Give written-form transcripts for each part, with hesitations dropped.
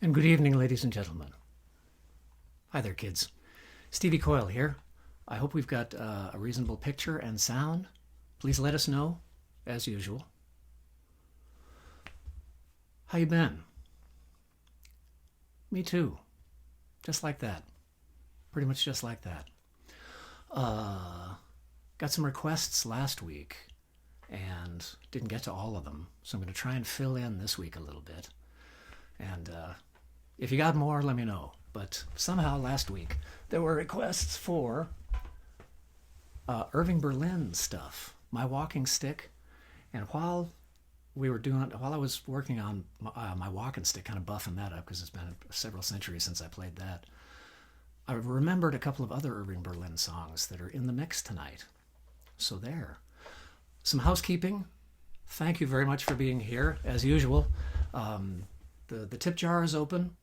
And good evening, ladies and gentlemen. Hi there, kids. Stevie Coyle here. I hope we've got a reasonable picture and sound. Please let us know, as usual. How you been? Me too. Just like that. Pretty much just like that. Got some requests last week and didn't get to all of them, so I'm going to try and fill in this week a little bit. And if you got more, let me know. But somehow last week there were requests for Irving Berlin stuff, My Walking Stick. And while I was working on my walking stick, kind of buffing that up because it's been several centuries since I played that, I remembered a couple of other Irving Berlin songs that are in the mix tonight. So there. Some housekeeping. Thank you very much for being here, as usual. The tip jar is open.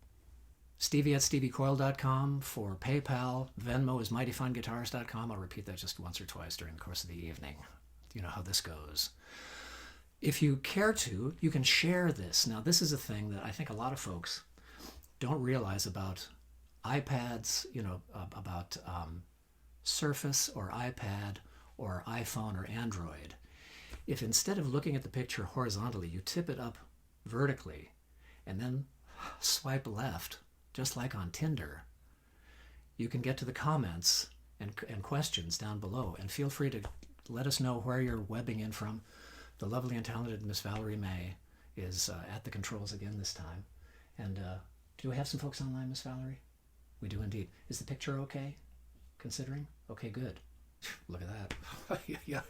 Stevie at steviecoyle.com for PayPal. Venmo is mightyfineguitars.com. I'll repeat that just once or twice during the course of the evening. You know how this goes. If you care to, you can share this. Now, this is a thing that I think a lot of folks don't realize about iPads, about Surface or iPad or iPhone or Android. If instead of looking at the picture horizontally, you tip it up vertically and then swipe left, just like on Tinder, you can get to the comments and questions down below. And feel free to let us know where you're webbing in from. The lovely and talented Miss Valerie May is at the controls again this time. And do we have some folks online, Miss Valerie? We do indeed. Is the picture okay, considering? Okay, good. Look at that. Yeah.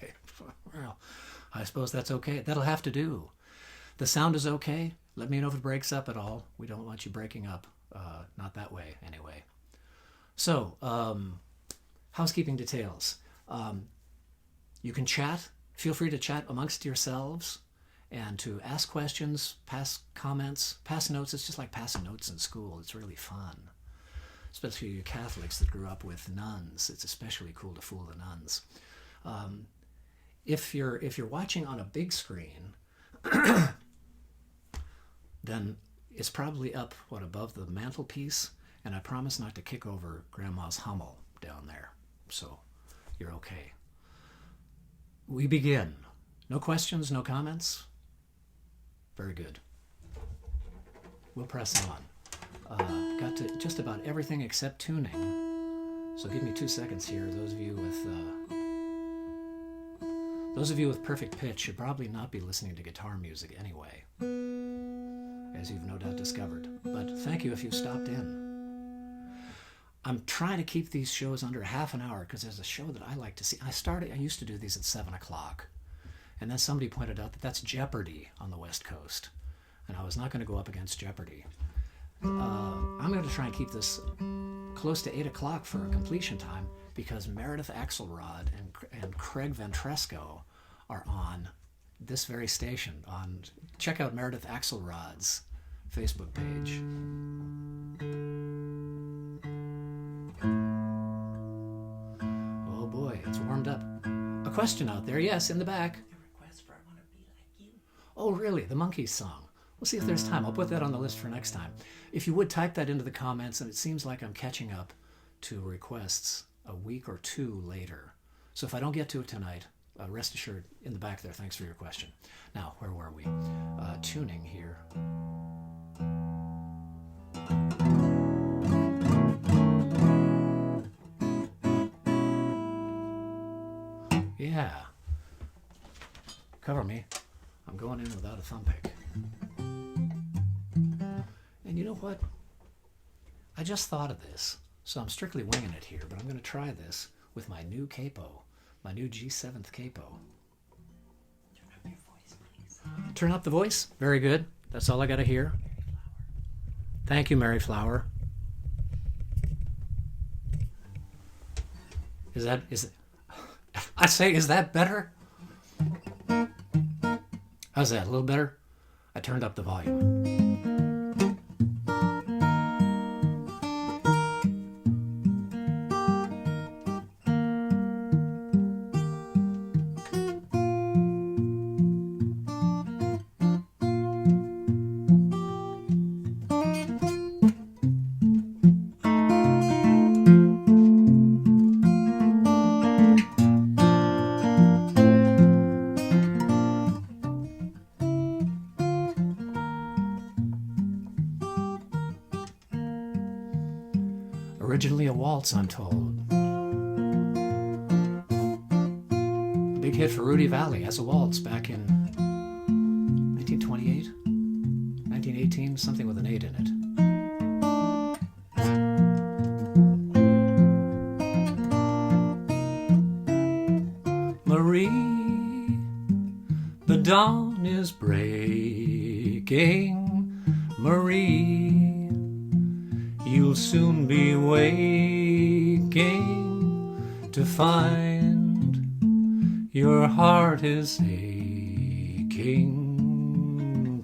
Well, I suppose that's okay. That'll have to do. The sound is okay. Let me know if it breaks up at all. We don't want you breaking up. Not that way, anyway. So, housekeeping details. You can chat. Feel free to chat amongst yourselves and to ask questions, pass comments, pass notes. It's just like passing notes in school. It's really fun. Especially you Catholics that grew up with nuns. It's especially cool to fool the nuns. If you're watching on a big screen, then it's probably up, above the mantelpiece, and I promise not to kick over Grandma's Hummel down there. So you're okay. We begin. No questions, no comments? Very good. We'll press on. Got to just about everything except tuning. So give me 2 seconds here. Those of you with perfect pitch should probably not be listening to guitar music anyway, as you've no doubt discovered. But thank you if you've stopped in. I'm trying to keep these shows under half an hour because there's a show that I like to see. I used to do these at 7 o'clock. And then somebody pointed out that that's Jeopardy on the West Coast. And I was not going to go up against Jeopardy. I'm going to try and keep this close to 8 o'clock for a completion time because Meredith Axelrod and Craig Ventresco are on this very station. Check out Meredith Axelrod's Facebook page. Oh boy, it's warmed up. A question out there, yes, in the back. The request for I Want to Be Like You. Oh really, the Monkees song. We'll see if there's time. I'll put that on the list for next time. If you would type that into the comments, and it seems like I'm catching up to requests a week or two later. So if I don't get to it tonight, rest assured, in the back there, thanks for your question. Now, where were we? Tuning here. Yeah. Cover me. I'm going in without a thumb pick. And you know what? I just thought of this, so I'm strictly winging it here, but I'm going to try this with my new capo, my new G7th capo. Turn up your voice, please. Turn up the voice? Very good. That's all I got to hear. Thank you, Mary Flower. Is that better? How's that? A little better? I turned up the volume. Originally a waltz, I'm told. A big hit for Rudy Vallee as a waltz back in 1928, 1918, something with an 8 in it. Marie, the dawn is breaking. Marie, you'll soon be waking to find your heart is aching.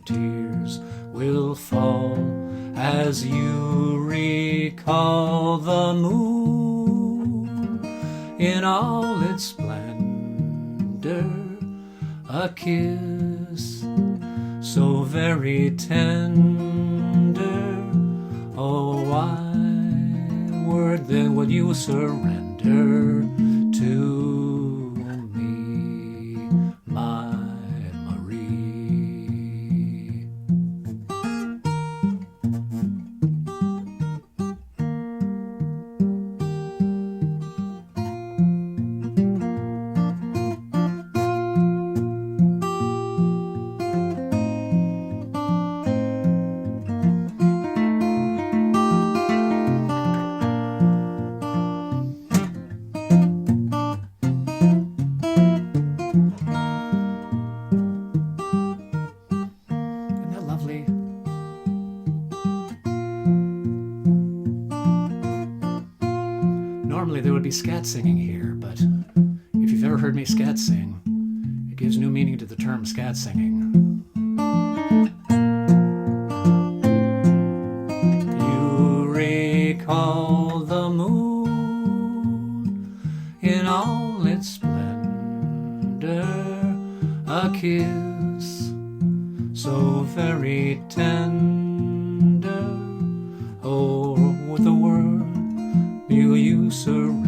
Tears will fall as you recall the moon in all its splendor, a kiss so very tender. Oh, why word then will you surrender to me, my Marie? Normally there would be scat singing here, but if you've ever heard me scat sing, it gives new meaning to the term scat singing. You recall the moon in all its splendor, a kiss so very tender. Oh, with a word will you surrender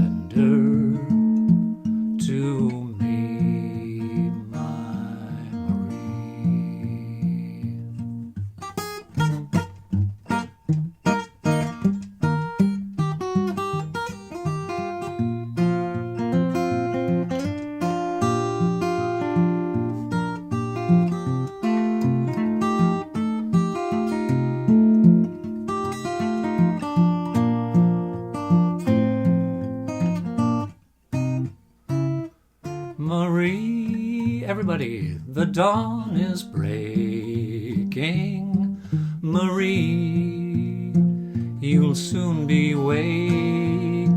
to me, my Marie? Marie, everybody, the dawn is breaking. Marie, you'll soon be waking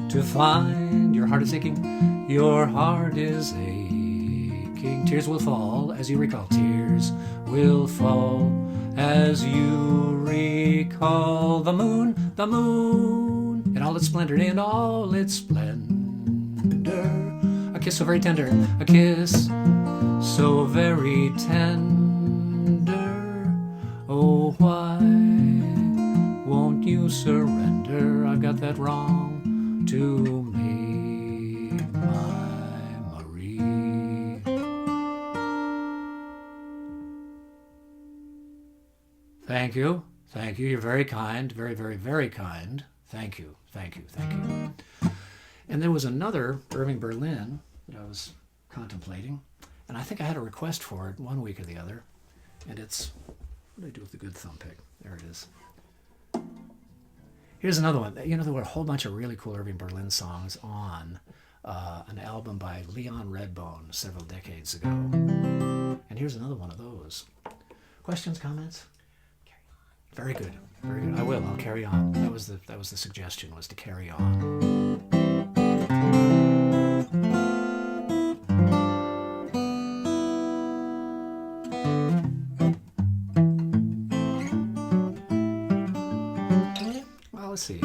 to find your heart is aching. Your heart is aching. Tears will fall as you recall. Tears will fall as you recall the moon in all its splendor, in all its splendor. A kiss so very tender, a kiss so very tender. Oh, why won't you surrender? I've got that wrong to me, my Marie. Thank you. Thank you. You're very kind. Very, very, very kind. Thank you. Thank you. Thank you. And there was another Irving Berlin that I was contemplating, and I think I had a request for it one week or the other, and it's, what do I do with the good thumb pick? There it is. Here's another one. You know, there were a whole bunch of really cool Irving Berlin songs on an album by Leon Redbone several decades ago. And here's another one of those. Questions, comments? Very good. Very good. I will. I'll carry on. That was the suggestion, was to carry on. Well, let's see.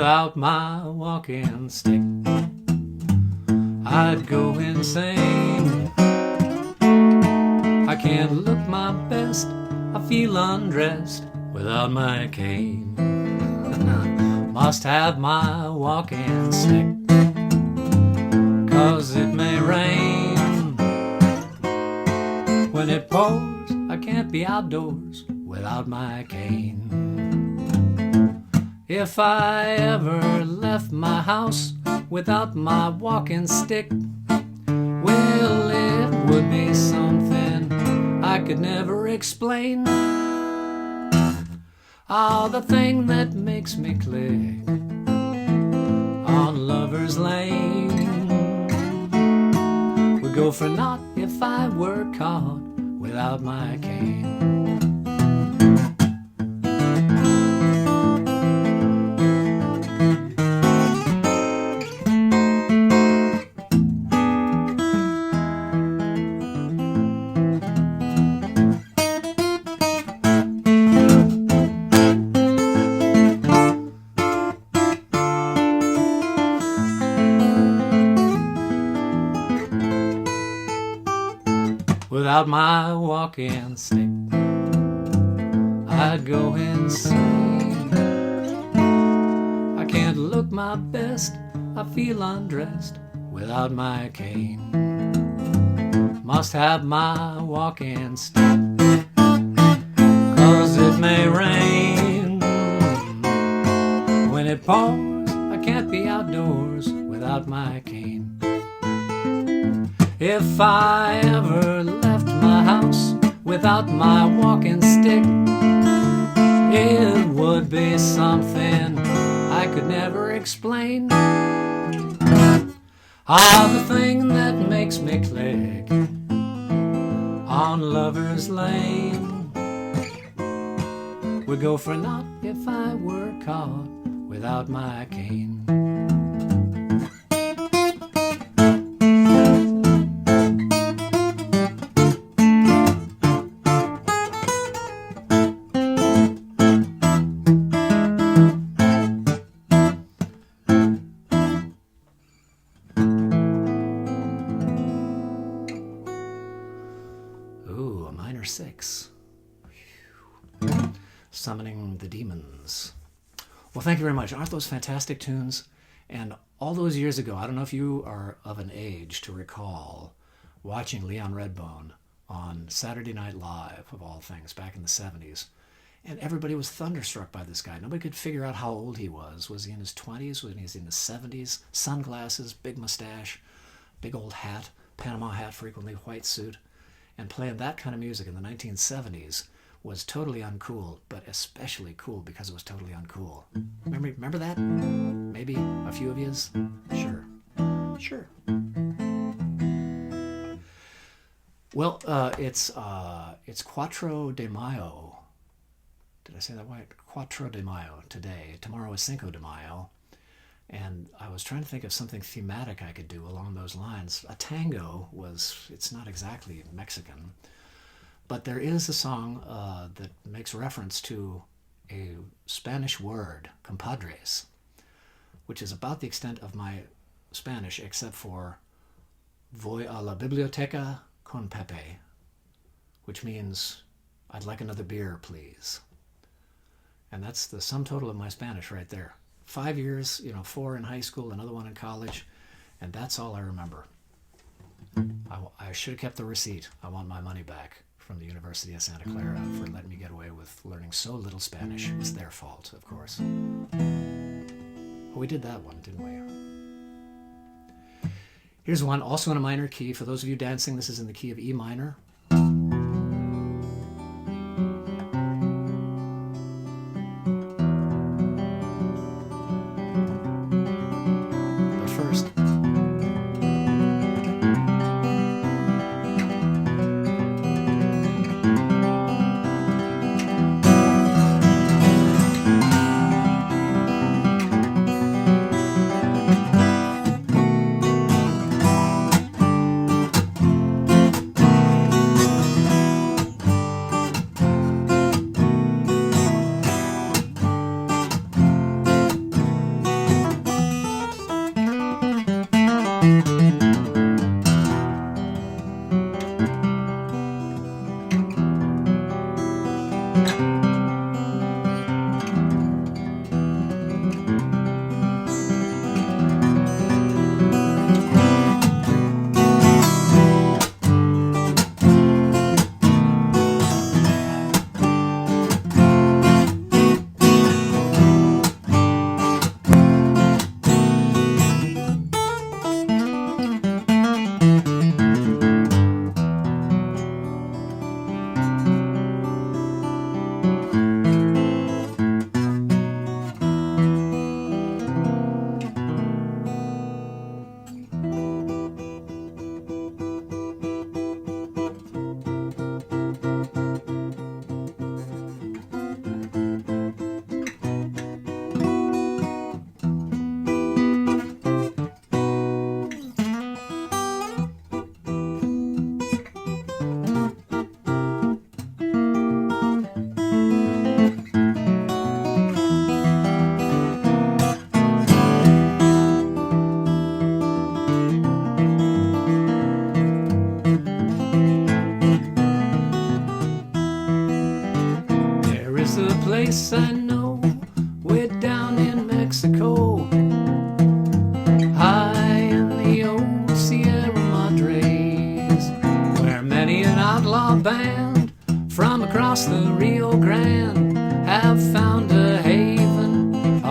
Without my walking stick, I'd go insane. I can't look my best, I feel undressed without my cane. Must have my walking stick, 'cause it may rain. When it pours, I can't be outdoors without my cane. If I ever left my house without my walking stick, well, it would be something I could never explain. Ah, the thing that makes me click on Lover's Lane would go for naught if I were caught without my cane. Without my walking stick, I'd go insane. I can't look my best, I feel undressed without my cane. Must have my walking stick, 'cause it may rain. When it pours, I can't be outdoors without my cane. If I ever left my house without my walking stick, it would be something I could never explain. Ah, the thing that makes me click on Lover's Lane would go for naught if I were caught without my cane. Ooh, a minor 6. Summoning the Demons. Well, thank you very much. Aren't those fantastic tunes? And all those years ago, I don't know if you are of an age to recall watching Leon Redbone on Saturday Night Live, of all things, back in the 70s. And everybody was thunderstruck by this guy. Nobody could figure out how old he was. Was he in his 20s? Was he in his 70s? Sunglasses, big mustache, big old hat, Panama hat, frequently white suit. And playing that kind of music in the 1970s was totally uncool, but especially cool because it was totally uncool. Remember that? Maybe a few of yous? Sure. Well, it's Quattro de Mayo. Did I say that right? Quattro de Mayo today. Tomorrow is Cinco de Mayo. And I was trying to think of something thematic I could do along those lines. A tango it's not exactly Mexican, but there is a song that makes reference to a Spanish word, compadres, which is about the extent of my Spanish, except for voy a la biblioteca con Pepe, which means I'd like another beer, please. And that's the sum total of my Spanish right there. 5 years, 4 in high school, another one in college, and that's all I remember. I should have kept the receipt. I want my money back from the University of Santa Clara for letting me get away with learning so little Spanish. It's their fault, of course. We did that one, didn't we? Here's one, also in a minor key. For those of you dancing, this is in the key of E minor.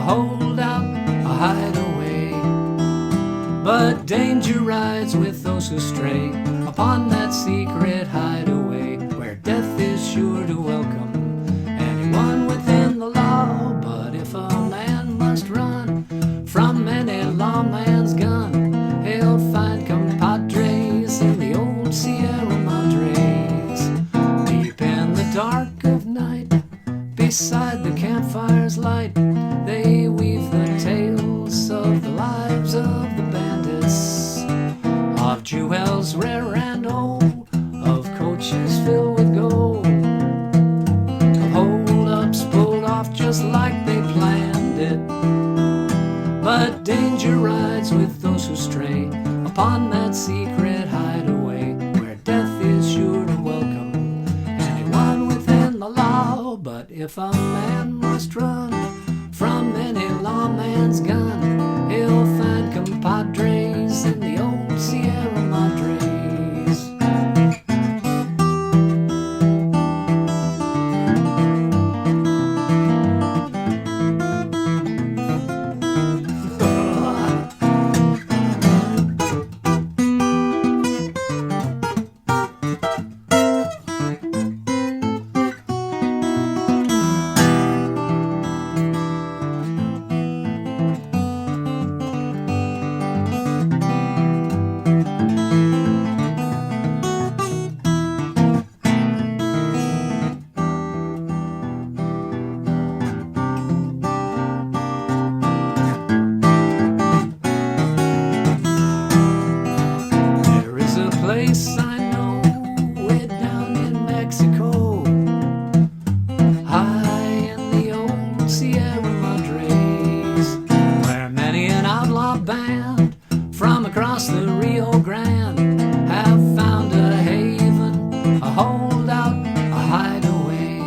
holdout, a hideaway. But danger rides with those who stray upon that secret hideaway, where death is sure to welcome anyone within the law. But if a man must run from any lawman's gun, he'll find compadres in the old Sierra Madres. Deep in the dark of night, beside the campfire's light, they weave the tales of the lives of the bandits, of jewels rare and old, of coaches filled with gold, of hold-ups pulled off just like they planned it. But danger rides with those who stray upon that secret hideaway, where death is sure to welcome anyone within the law. But if a man must run from any lawman's gun, he'll find compadres in the old Sierra Madres. I know, way down in Mexico, high in the old Sierra Madres, where many an outlaw band from across the Rio Grande have found a haven, a holdout, a hideaway.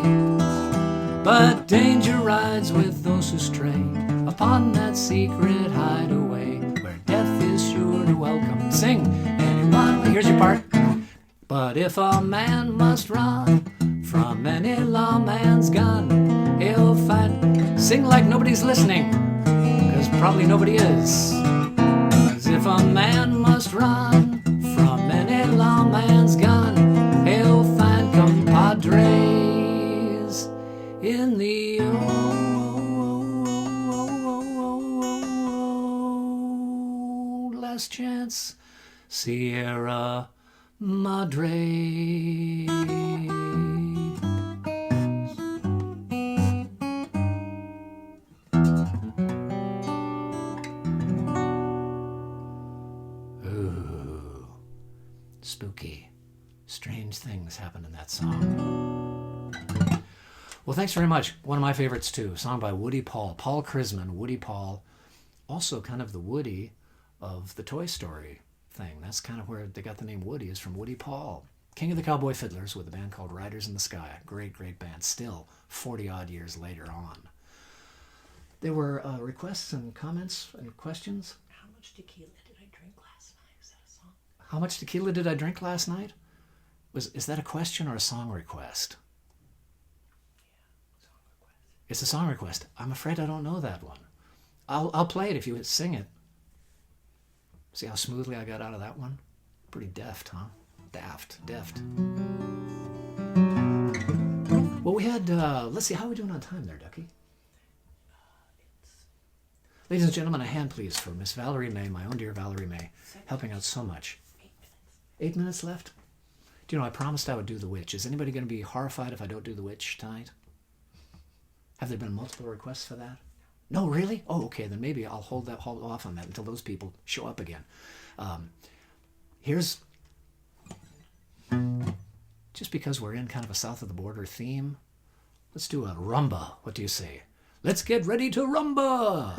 But danger rides with those who stray upon that secret hideaway, where death is sure to welcome. Sing, anyone, here's your part. But if a man must run from any lawman's gun, he'll find. Sing like nobody's listening, because probably nobody is. 'Cause if a man must run from any lawman's gun, he'll find compadres in the old Last Chance Sierra Madre. Ooh, spooky. Strange things happen in that song. Well, thanks very much. One of my favorites too. A song by Woody Paul. Paul Chrisman, Woody Paul. Also kind of the Woody of the Toy Story thing. That's kind of where they got the name Woody, is from Woody Paul. King of the Cowboy Fiddlers with a band called Riders in the Sky. Great, great band. Still, 40-odd years later on. There were requests and comments and questions. How much tequila did I drink last night? Is that a song? How much tequila did I drink last night? Is that a question or a song request? Yeah, song request. It's a song request. I'm afraid I don't know that one. I'll play it if you sing it. See how smoothly I got out of that one? Pretty deft, huh? Deft. Well, we had, let's see, how are we doing on time there, Ducky? Ladies and gentlemen, a hand please for Miss Valerie May, my own dear Valerie May, helping out so much. 8 minutes. 8 minutes left? Do you know, I promised I would do The Witch. Is anybody going to be horrified if I don't do The Witch tonight? Have there been multiple requests for that? No, really? Oh, okay, then maybe I'll hold off on that until those people show up again. Here's, just because we're in kind of a south of the border theme, let's do a rumba. What do you say? Let's get ready to rumba!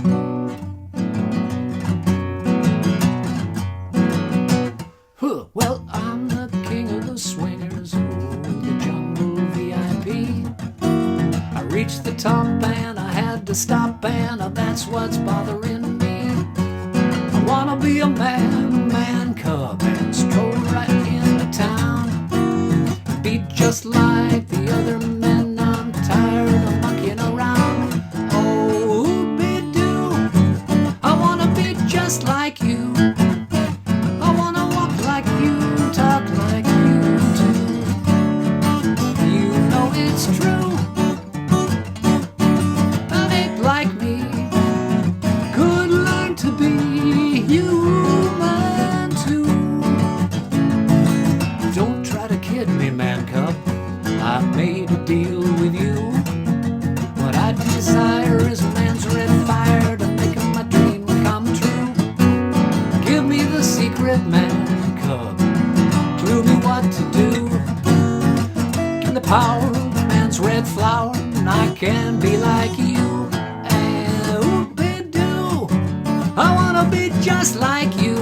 Well, I'm the king of the swingers, the jungle VIP. I reached the top and I had to stop, and that's what's bothering me. I wanna be a man cub, and stroll right into town. Be just like the other men, I'm tired of monkeying around. Oh, be can be like you. And whoop-a-doo, I wanna be just like you.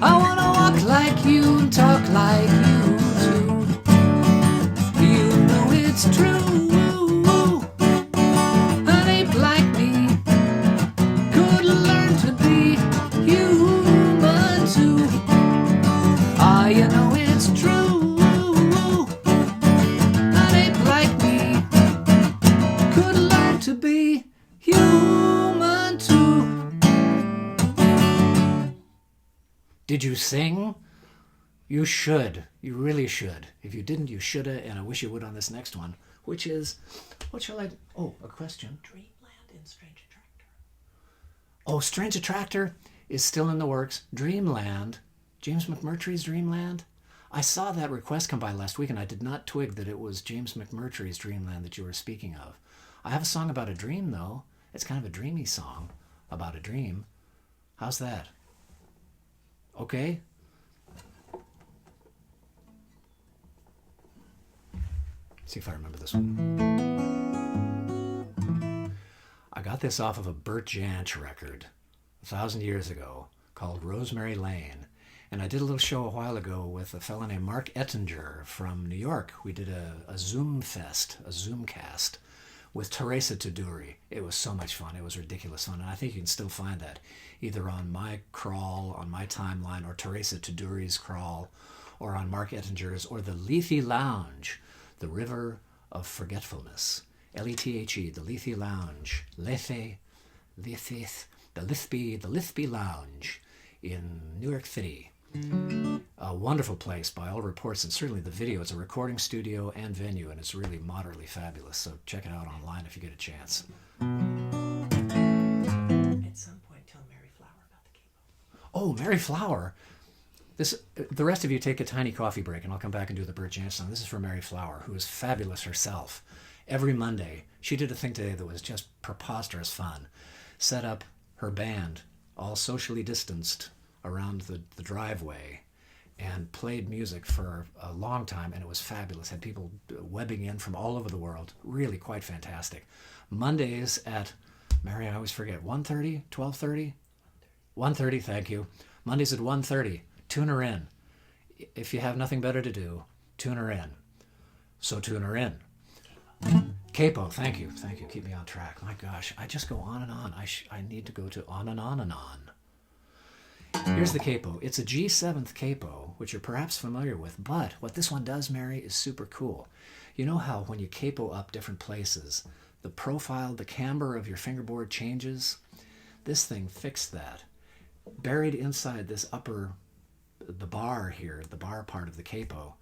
I wanna walk like you and talk like you too. You know it's true. An ape like me could learn to be human too. Ah, you know it's true. An ape like me could learn to be human too. Did you sing? You should. You really should. If you didn't, you shoulda, and I wish you would on this next one, which is, what shall I... Oh, a question. Dreamland and Strange Attractor. Oh, Strange Attractor is still in the works. Dreamland. James McMurtry's Dreamland. I saw that request come by last week, and I did not twig that it was James McMurtry's Dreamland that you were speaking of. I have a song about a dream, though. It's kind of a dreamy song about a dream. How's that? Okay? See if I remember this one. I got this off of a Burt Jansch record 1,000 years ago called Rosemary Lane. And I did a little show a while ago with a fellow named Mark Ettinger from New York. We did a Zoom fest, a Zoomcast with Teresa Tuduri. It was so much fun. It was ridiculous fun. And I think you can still find that either on my crawl, on my timeline, or Teresa Tuduri's crawl, or on Mark Ettinger's, or the Lethe Lounge, the River of Forgetfulness. Lethe, the Lethe Lounge. Lethe, the Lithby Lounge in New York City. A wonderful place by all reports, and certainly the video. It's a recording studio and venue, and it's really moderately fabulous. So check it out online if you get a chance. At some point, tell Mary Flower about the capo. Oh, Mary Flower. The rest of you take a tiny coffee break, and I'll come back and do the Burt Jansch song. This is for Mary Flower, who is fabulous herself. Every Monday, she did a thing today that was just preposterous fun. Set up her band, all socially distanced, around the driveway, and played music for a long time, and it was fabulous. Had people webbing in from all over the world. Really quite fantastic. Mondays at, Mary, I always forget, 1:30, 12:30? 1:30, thank you. Mondays at 1:30. Tune her in. If you have nothing better to do, tune her in. So tune her in. Capo, thank you. Thank you. Keep me on track. My gosh, I just go on and on. I need to go to on and on and on. Here's the capo. It's a G7th capo, which you're perhaps familiar with, but what this one does, Mary, is super cool. You know how when you capo up different places, the profile, the camber of your fingerboard changes? This thing fixed that. Buried inside this the bar here, the bar part of the capo,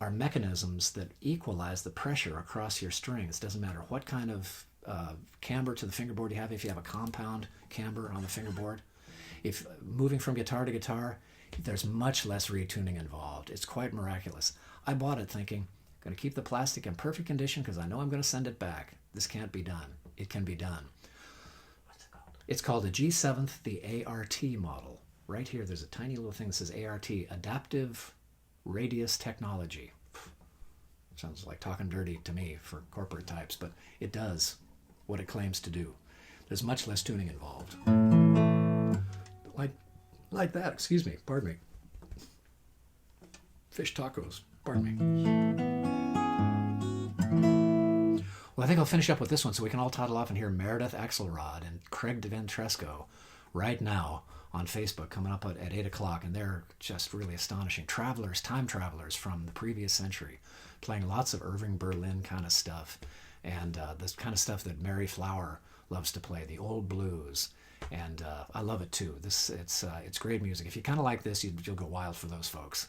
are mechanisms that equalize the pressure across your strings. It doesn't matter what kind of camber to the fingerboard you have. If you have a compound camber on the fingerboard, if moving from guitar to guitar, there's much less retuning involved. It's quite miraculous. I bought it thinking, I'm going to keep the plastic in perfect condition because I know I'm going to send it back. This can't be done. It can be done. What's it called? It's called a G7th, the ART model. Right here, there's a tiny little thing that says ART, Adaptive Radius Technology. Sounds like talking dirty to me for corporate types, but it does what it claims to do. There's much less tuning involved. Like that, excuse me, pardon me. Fish tacos, pardon me. Well, I think I'll finish up with this one so we can all toddle off and hear Meredith Axelrod and Craig DeVentresco right now on Facebook coming up at 8 o'clock, and they're just really astonishing. Travelers, time travelers from the previous century, playing lots of Irving Berlin kind of stuff, and this kind of stuff that Mary Flower loves to play, the old blues. And I love it too. It's great music. If you kind of like this, you'll go wild for those folks.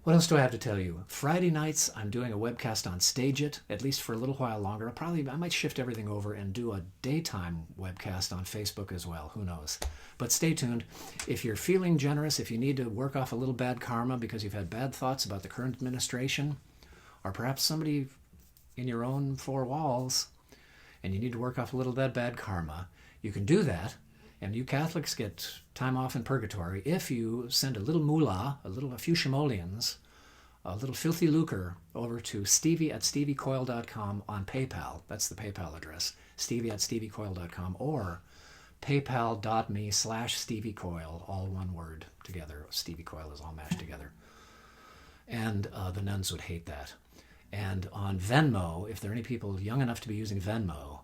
What else do I have to tell you? Friday nights, I'm doing a webcast on Stage It, at least for a little while longer. I might shift everything over and do a daytime webcast on Facebook as well. Who knows? But stay tuned. If you're feeling generous, if you need to work off a little bad karma because you've had bad thoughts about the current administration, or perhaps somebody in your own four walls, and you need to work off a little of that bad karma, you can do that, and you Catholics get time off in purgatory if you send a little moolah, a few simoleons, a little filthy lucre over to stevie@steviecoyle.com on PayPal. That's the PayPal address, stevie@steviecoyle.com, or paypal.me/Stevie Coyle, all one word together. Stevie Coyle is all mashed together. And the nuns would hate that. And on Venmo, if there are any people young enough to be using Venmo,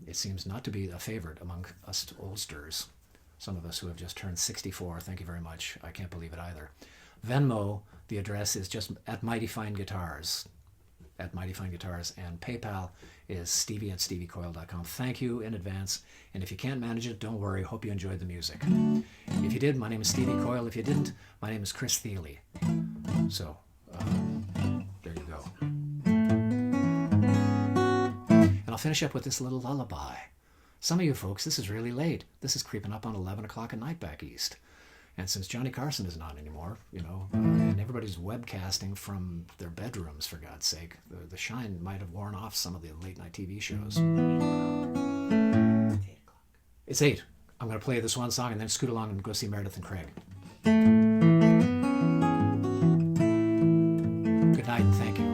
it seems not to be a favorite among us oldsters. Some of us who have just turned 64, thank you very much. I can't believe it either. Venmo, the address is just at Mighty Fine Guitars. At Mighty Fine Guitars. And PayPal is stevie@steviecoyle.com. Thank you in advance. And if you can't manage it, don't worry. Hope you enjoyed the music. If you did, my name is Stevie Coyle. If you didn't, my name is Chris Thiele. So, there you go. And I'll finish up with this little lullaby. Some of you folks, this is really late. This is creeping up on 11 o'clock at night back east. And since Johnny Carson isn't on anymore, and everybody's webcasting from their bedrooms, for God's sake, the shine might have worn off some of the late night TV shows. It's 8 o'clock. It's 8. I'm going to play this one song and then scoot along and go see Meredith and Craig. Good night and thank you.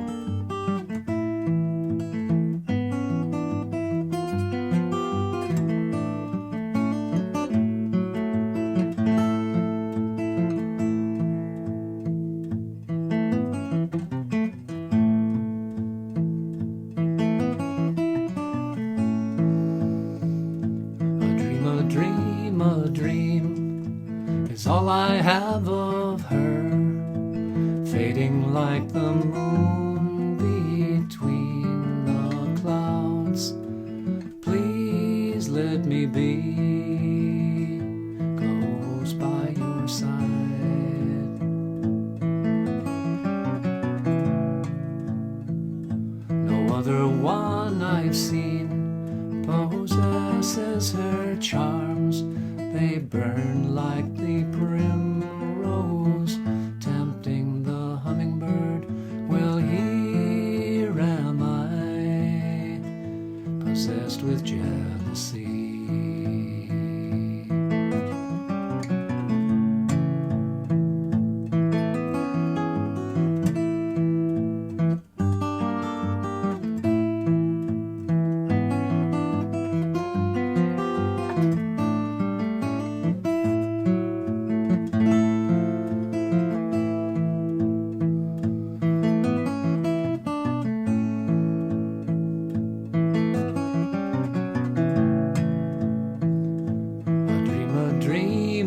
A dream is all I have of her, fading like the moon between the clouds. Please let me be close by your side. No other one I've seen possesses her charms. They burn like the primrose, tempting the hummingbird. Well, here am I, possessed with jealousy.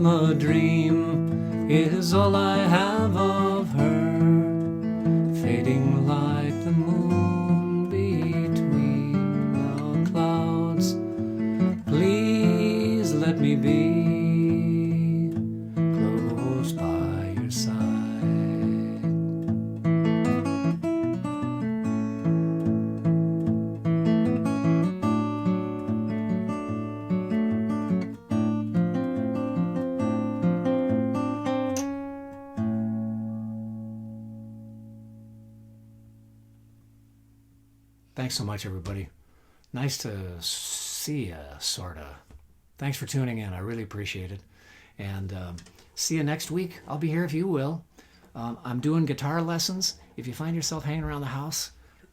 A dream is all I have of her, fading like the moon between the clouds. Please let me be close by your side. Thanks so much, everybody. Nice to see you, sort of. Thanks for tuning in. I really appreciate it. And see you next week. I'll be here if you will. I'm doing guitar lessons. If you find yourself hanging around the house,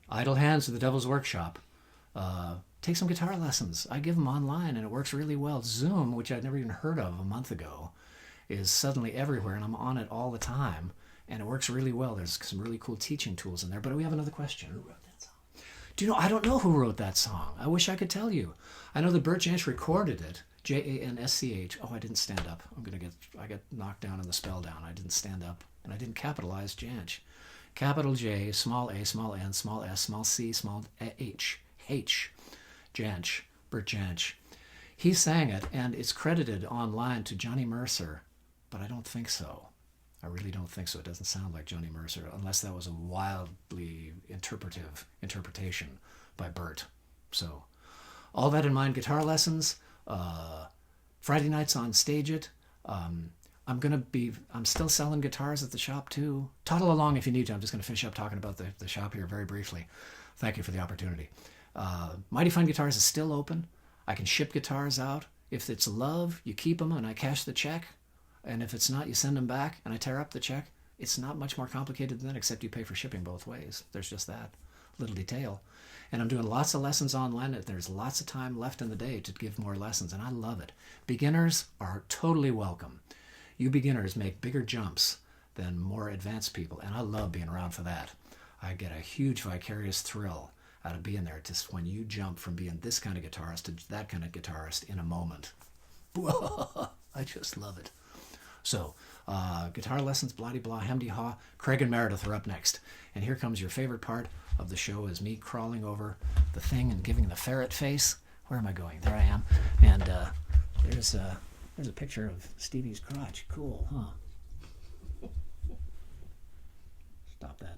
idle hands to the Devil's Workshop. Take some guitar lessons. I give them online, and it works really well. Zoom, which I'd never even heard of a month ago, is suddenly everywhere, and I'm on it all the time. And it works really well. There's some really cool teaching tools in there. But we have another question. Who wrote that song? Do you know, I don't know who wrote that song. I wish I could tell you. I know that Bert Jansch recorded it. Jansch. Oh, I didn't stand up. I got knocked down in the spell down. I didn't stand up. And I didn't capitalize Jansch. Capital J, small a, small n, small s, small c, small h. H. Jansch. Bert Jansch. He sang it, and it's credited online to Johnny Mercer. But I don't think so. I really don't think so. It doesn't sound like Johnny Mercer, unless that was a wildly interpretation by Bert. So, all that in mind, guitar lessons, Friday nights on Stage It. I'm still selling guitars at the shop too. Toddle along if you need to. I'm just going to finish up talking about the shop here very briefly. Thank you for the opportunity. Mighty Fine Guitars is still open. I can ship guitars out. If it's love, you keep them and I cash the check. And if it's not, you send them back and I tear up the check. It's not much more complicated than that, except you pay for shipping both ways. There's just that little detail. And I'm doing lots of lessons online. There's lots of time left in the day to give more lessons, and I love it. Beginners are totally welcome. You beginners make bigger jumps than more advanced people, and I love being around for that. I get a huge vicarious thrill out of being there, just when you jump from being this kind of guitarist to that kind of guitarist in a moment. I just love it. So, guitar lessons, blah-de-blah, hem-de-haw. Craig and Meredith are up next. And here comes your favorite part of the show, is me crawling over the thing and giving the ferret face. Where am I going? There I am. And there's a picture of Stevie's crotch. Cool, huh? Stop that.